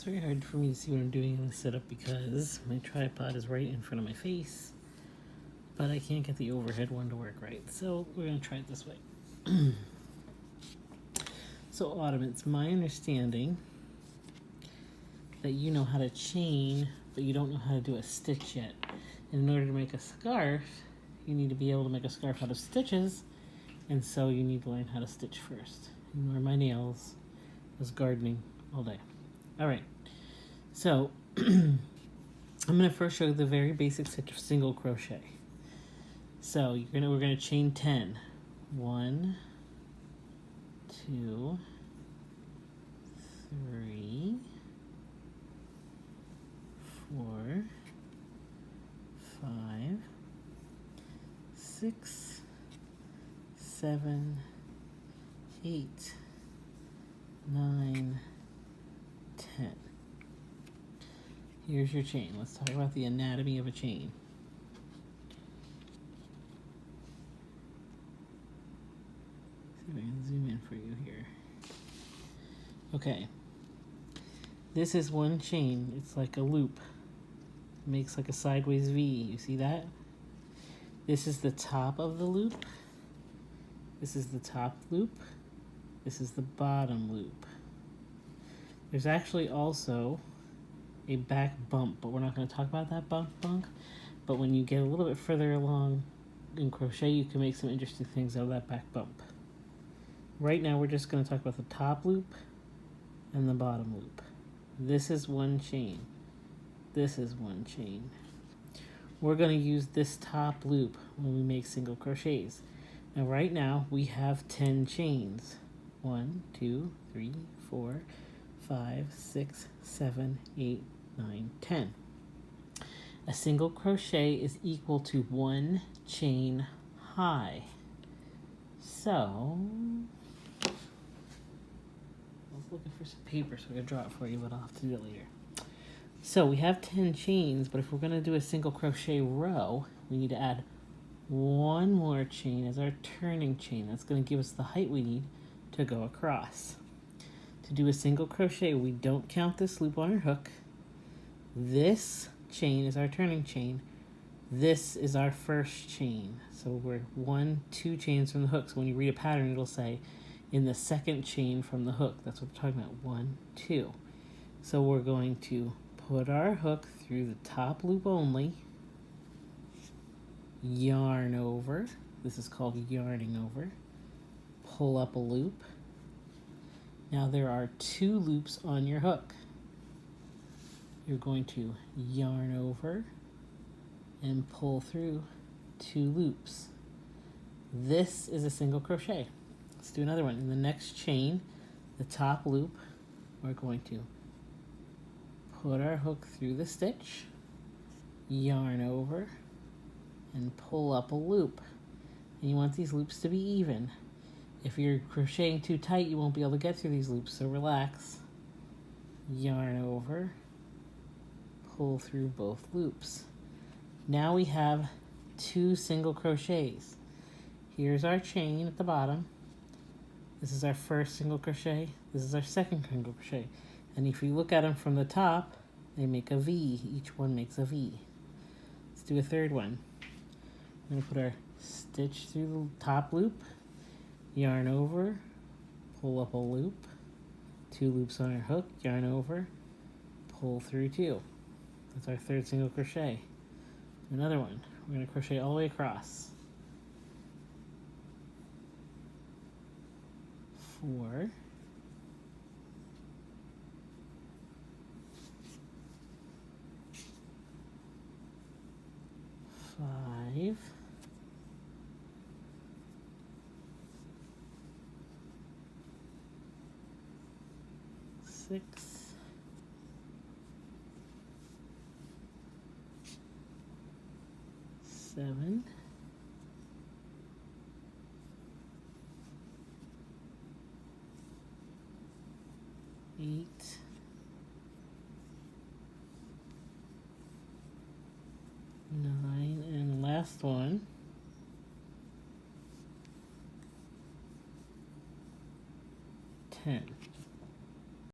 It's very hard for me to see what I'm doing in the setup because my tripod is right in front of my face, but I can't get the overhead one to work right. So we're going to try it this way. So Autumn, it's my understanding that you know how to chain, but you don't know how to do a stitch yet. And in order to make a scarf, you need to be able to make a scarf out of stitches, and so you need to learn how to stitch first. Ignore my nails. I was gardening all day. All right, so I'm going to first show you the very basic stitch of single crochet. So we're going to chain 10. 1, 2, 3, 4, 5, 6, 7, 8, 9, 10. Here's your chain. Let's talk about the anatomy of a chain. See if I can zoom in for you here. Okay. This is one chain. It's like a loop. It makes like a sideways V. You see that? This is the top of the loop. This is the top loop. This is the bottom loop. There's actually also a back bump, but we're not going to talk about that bump. But when you get a little bit further along in crochet, you can make some interesting things out of that back bump. Right now, we're just going to talk about the top loop and the bottom loop. This is one chain. This is one chain. We're going to use this top loop when we make single crochets. Now, right now, we have 10 chains. 1, 2, 3, 4, 5, 6, 7, 8, 9, 10. A single crochet is equal to one chain high. So, I was looking for some paper so I could draw it for you, but I'll have to do it later. So we have 10 chains, but if we're going to do a single crochet row, we need to add one more chain as our turning chain. That's going to give us the height we need to go across. To do a single crochet, we don't count this loop on our hook. This chain is our turning chain. This is our first chain. So we're 1, 2 chains from the hook. So when you read a pattern, it'll say in the second chain from the hook. That's what we're talking about, 1, 2. So we're going to put our hook through the top loop only, yarn over. This is called yarning over. Pull up a loop. Now there are 2 loops on your hook. You're going to yarn over and pull through 2 loops. This is a single crochet. Let's do another one. In the next chain, the top loop, we're going to put our hook through the stitch, yarn over, and pull up a loop. And you want these loops to be even. If you're crocheting too tight, you won't be able to get through these loops, so relax. Yarn over, pull through both loops. Now we have 2 single crochets. Here's our chain at the bottom. This is our first single crochet. This is our second single crochet. And if you look at them from the top, they make a V. Each one makes a V. Let's do a third one. We're going to put our stitch through the top loop, yarn over, pull up a loop, 2 loops on our hook, yarn over, pull through 2. That's our third single crochet. Another one. We're going to crochet all the way across. 4, 5, 6, 7, 8, 9, and last one, 10.